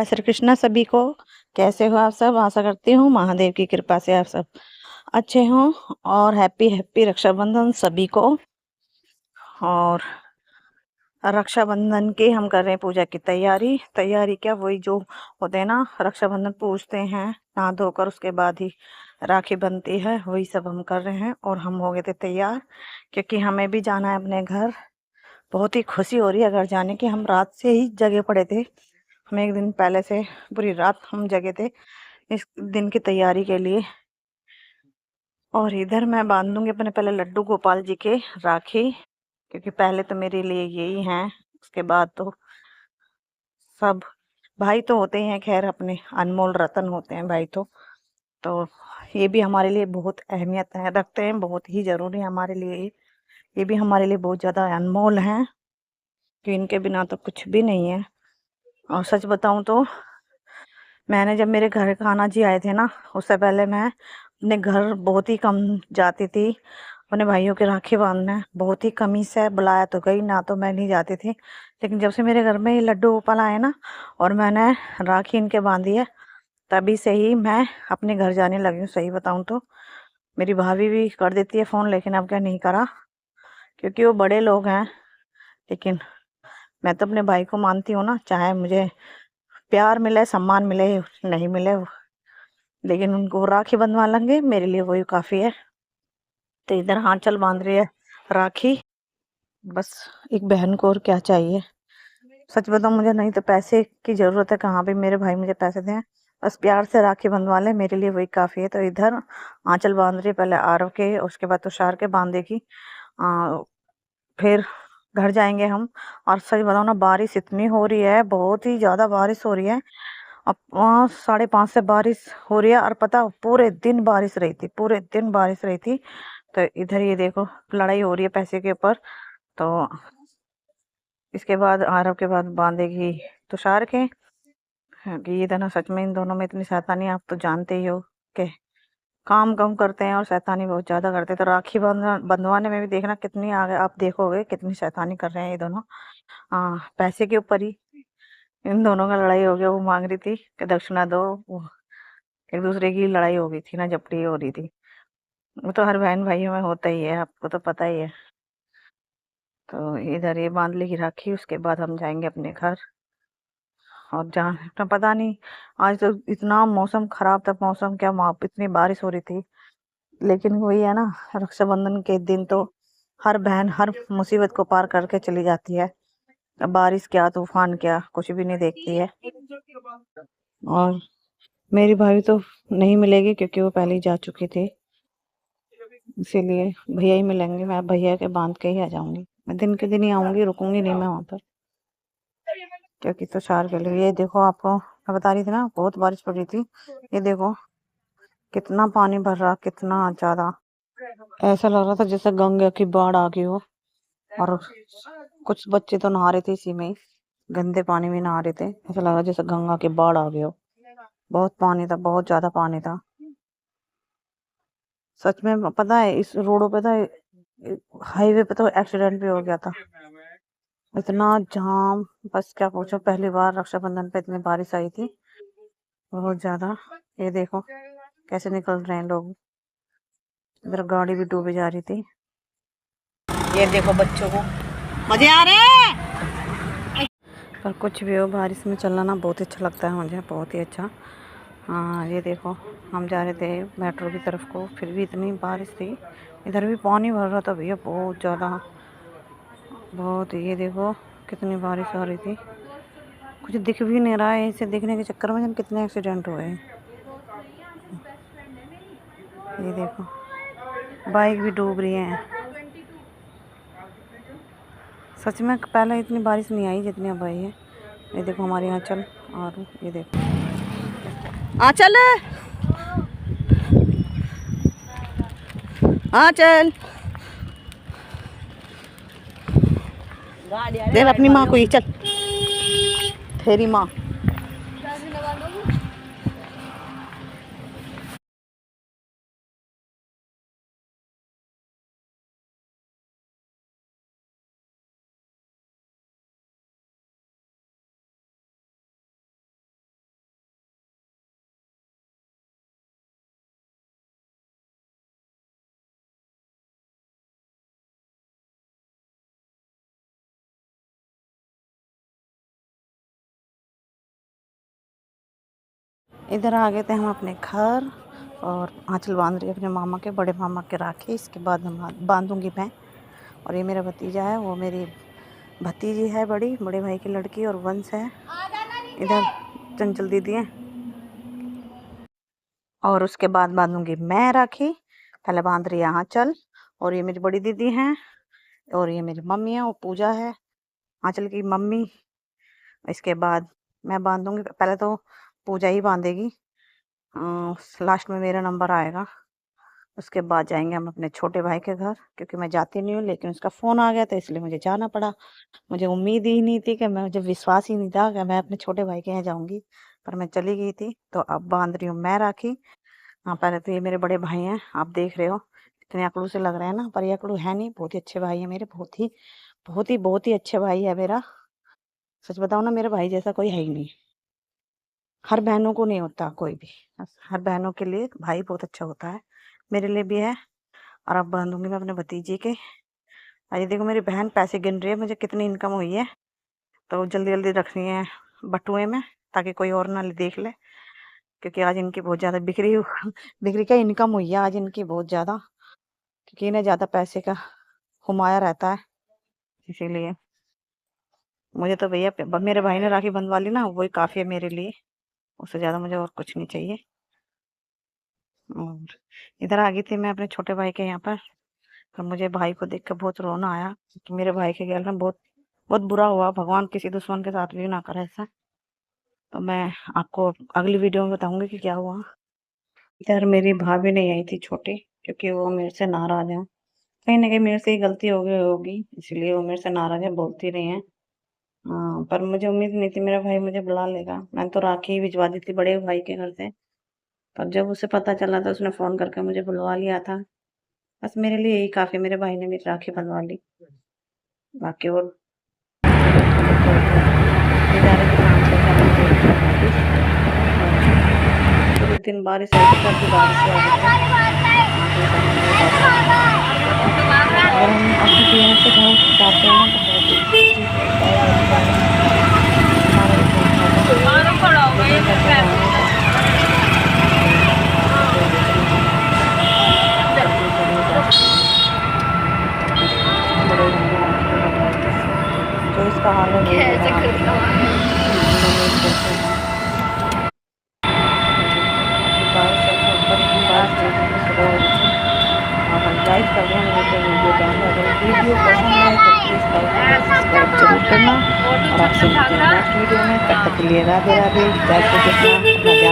जय श्री कृष्ण सभी को। कैसे हो आप सब? आशा करती हूँ महादेव की कृपा से आप सब अच्छे हों। और हैप्पी हैप्पी रक्षाबंधन सभी को। और रक्षाबंधन की हम कर रहे हैं पूजा की तैयारी। तैयारी क्या, वही जो होते हैं ना, रक्षाबंधन पूजते हैं नहा धोकर, उसके बाद ही राखी बनती है, वही सब हम कर रहे हैं। और हम हो गए थे तैयार, क्योंकि हमें भी जाना है अपने घर। बहुत ही खुशी हो रही है घर जाने की। हम रात से ही जगे पड़े थे, हम एक दिन पहले से पूरी रात हम जगे थे इस दिन की तैयारी के लिए। और इधर मैं बांधूंगी अपने पहले लड्डू गोपाल जी के राखी, क्योंकि पहले तो मेरे लिए यही हैं, उसके बाद तो सब भाई तो होते ही हैं, खैर अपने अनमोल रतन होते हैं भाई तो ये भी हमारे लिए बहुत अहमियत है, रखते हैं, बहुत ही ज़रूरी है हमारे लिए। ये भी हमारे लिए बहुत ज़्यादा अनमोल हैं, कि इनके बिना तो कुछ भी नहीं है। और सच बताऊं तो मैंने, जब मेरे घर कान्हा जी आए थे ना, उससे पहले मैं अपने घर बहुत ही कम जाती थी अपने भाइयों के राखी बांधने। बहुत ही कमी से बुलाया तो गई ना, तो मैं नहीं जाती थी। लेकिन जब से मेरे घर में ये लड्डू गोपाल आए ना, और मैंने राखी इनके बांधी है, तभी से ही मैं अपने घर जाने लगी हूँ। सही बताऊँ तो मेरी भाभी भी कर देती है फ़ोन, लेकिन अब क्या नहीं करा, क्योंकि वो बड़े लोग हैं। लेकिन मैं तो अपने भाई को मानती हूँ ना, चाहे मुझे प्यार मिले, सम्मान मिले, नहीं मिले, लेकिन उनको राखी बंधवा लेंगे, मेरे लिए वही काफ़ी है। तो इधर आंचल बांध रही है राखी। बस एक बहन को और क्या चाहिए। सच बताऊं, मुझे नहीं तो पैसे की ज़रूरत है, कहाँ पे मेरे भाई मुझे पैसे दें, बस प्यार से राखी बंधवा ले, मेरे लिए वही काफ़ी है। तो इधर आंचल बांध रही है, पहले आरव के, उसके बाद तुषार के बांधेगी। फिर घर जाएंगे हम। और सच बताऊं ना, बारिश इतनी हो रही है, बहुत ही ज़्यादा बारिश हो रही है। अब वहाँ 5:30 से बारिश हो रही है, और पता, पूरे दिन बारिश रही थी, पूरे दिन बारिश रही थी। तो इधर ये देखो, लड़ाई हो रही है पैसे के ऊपर। तो इसके बाद आरव के बाद बांधेगी तुषार के। हाँ, कि ये दोनों सच में, इन दोनों में इतनी शैतानी, आप तो जानते ही हो कि काम कम करते हैं और शैतानी बहुत ज़्यादा करते हैं। तो राखी बंधवाने में भी देखना कितनी आगे, आप देखोगे कितनी शैतानी कर रहे हैं ये दोनों। पैसे के ऊपर ही इन दोनों का लड़ाई हो गया। वो मांग रही थी कि दक्षिणा दो, वो एक दूसरे की लड़ाई हो गई थी ना, जपटी हो रही थी। वो तो हर बहन भाइयों में होता ही है, आपको तो पता ही है। तो इधर ये बांध लेगी राखी, उसके बाद हम जाएंगे अपने घर। और जहाँ तो पता नहीं, आज तो इतना मौसम खराब था, मौसम क्या, वहाँ पे इतनी बारिश हो रही थी। लेकिन वही है ना, रक्षाबंधन के दिन तो हर बहन हर मुसीबत को पार करके चली जाती है। अब बारिश क्या, तूफान क्या, कुछ भी नहीं देखती है। और मेरी भाभी तो नहीं मिलेगी, क्योंकि वो पहले ही जा चुकी थी, इसीलिए भैया ही मिलेंगे। मैं भैया के बांध के ही आ जाऊंगी, मैं दिन के दिन ही आऊंगी, रुकूंगी नहीं मैं वहां पर, क्योंकि तुषार के लिए। ये देखो, आपको मैं बता रही थी ना, बहुत बारिश पड़ रही थी। ये देखो कितना पानी भर रहा, कितना ज्यादा, ऐसा लग रहा था जैसे गंगा की बाढ़ आ गई हो। और कुछ बच्चे तो नहा रहे थे इसी में ही, गंदे पानी में नहा रहे थे, ऐसा लग रहा जैसे गंगा की बाढ़ आ गई हो। बहुत पानी था, बहुत ज्यादा पानी था सच में। पता है, इस रोडों पे था, हाईवे पे तो एक्सीडेंट भी हो गया था, इतना जाम, बस क्या पूछो। पहली बार रक्षाबंधन पे इतनी बारिश आई थी, बहुत ज्यादा। ये देखो कैसे निकल रहे हैं लोग, इधर गाड़ी भी डूबी जा रही थी। ये देखो बच्चों को मजे आ रहे हैं। पर कुछ भी हो, बारिश में चलना ना बहुत अच्छा लगता है मुझे, बहुत ही अच्छा। हाँ, ये देखो हम जा रहे थे मेट्रो की तरफ को, फिर भी इतनी बारिश थी, इधर भी पानी भर रहा था भैया, बहुत ज़्यादा, बहुत। ये देखो कितनी बारिश हो रही थी, कुछ दिख भी नहीं रहा है, इसे देखने के चक्कर में कितने एक्सीडेंट हुए हैं। ये देखो बाइक भी डूब रही है। सच में पहले इतनी बारिश नहीं आई जितनी अब आई है। ये देखो हमारे यहाँ चल, और ये देखो आंचल, आंचल देख अपनी माँ को, ये चल तेरी माँ। इधर आ गए थे हम अपने घर और आंचल बांध रही है अपने मामा के, बड़े मामा के राखी। इसके बाद हम बांधूंगी मैं। और ये मेरा भतीजा है, वो मेरी भतीजी है बड़ी, बड़े भाई की लड़की, और वंश है। इधर चंचल दीदी है। और उसके बाद बांधूंगी मैं राखी। पहले बांध रही है आंचल, और ये मेरी बड़ी दीदी हैं, और ये मेरी मम्मी है, वो पूजा है आंचल की मम्मी। इसके बाद मैं बांधूंगी। पहले तो पूजा ही बांधेगी, लास्ट में मेरा नंबर आएगा। उसके बाद जाएंगे हम अपने छोटे भाई के घर, क्योंकि मैं जाती नहीं हूँ, लेकिन उसका फ़ोन आ गया था इसलिए मुझे जाना पड़ा। मुझे उम्मीद ही नहीं थी कि मुझे विश्वास ही नहीं था कि मैं अपने छोटे भाई के यहाँ जाऊँगी, पर मैं चली गई थी। तो अब बांध रही हूँ मैं राखी। हाँ, पहले तो ये मेरे बड़े भाई हैं, आप देख रहे हो इतने अकड़ू से लग रहे हैं ना, पर ये अकड़ू है नहीं, बहुत ही अच्छे भाई है मेरे, बहुत ही अच्छे भाई है मेरा। सच बताओ ना, मेरे भाई जैसा कोई है ही नहीं। हर बहनों को नहीं होता कोई भी, हर बहनों के लिए भाई बहुत अच्छा होता है, मेरे लिए भी है। और अब बांधूंगी मैं अपने भतीजे के। अरे देखो, मेरी बहन पैसे गिन रही है मुझे कितनी इनकम हुई है, तो जल्दी जल्दी रखनी है बटुए में, ताकि कोई और ना देख ले। क्योंकि आज इनकी बहुत ज़्यादा बिक्री बिक्री का इनकम हुई है आज इनकी बहुत ज़्यादा, क्योंकि इन्हें ज़्यादा पैसे का हुमाया रहता है, इसीलिए। मुझे तो भैया मेरे भाई ने राखी बंधवा ली ना, वही काफ़ी है मेरे लिए, उससे ज़्यादा मुझे और कुछ नहीं चाहिए। और इधर आ गई थी मैं अपने छोटे भाई के यहाँ पर। और मुझे भाई को देख कर बहुत रोना आया, क्योंकि मेरे भाई के गैल में बहुत बहुत बुरा हुआ। भगवान किसी दुश्मन के साथ भी ना करे ऐसा। तो मैं आपको अगली वीडियो में बताऊंगी कि क्या हुआ। इधर मेरी भाभी नहीं आई थी छोटी, क्योंकि वो मेरे से नाराज है। कहीं ना कहीं मेरे से ही गलती हो गई होगी, इसलिए वो मेरे से नाराज है, बोलती नहीं है। हाँ, पर मुझे उम्मीद नहीं थी मेरा भाई मुझे बुला लेगा। मैंने तो राखी भिजवा दी थी बड़े भाई के घर से, पर जब उसे पता चला तो उसने फ़ोन करके मुझे बुलवा लिया था। बस मेरे लिए यही काफ़ी, मेरे भाई ने मेरी राखी बंधवा ली। बाकी और पूरे दिन बारिश आई थी, काफ़ी बारिश आ रही थी। अगर हम अपने पेरेंट्स के घर जाते हैं ना, तो बहुत जो इसका हाल है वही लाइक कर दें मेरे वीडियो के अंदर। अगर वीडियो पसंद आए तो प्लीज़ लाइक सब्सक्राइब जरूर करना। और आपसे मिलते हैं नेक्स्ट वीडियो में, तब तक के लिए राधे राधे, जय श्री कृष्ण।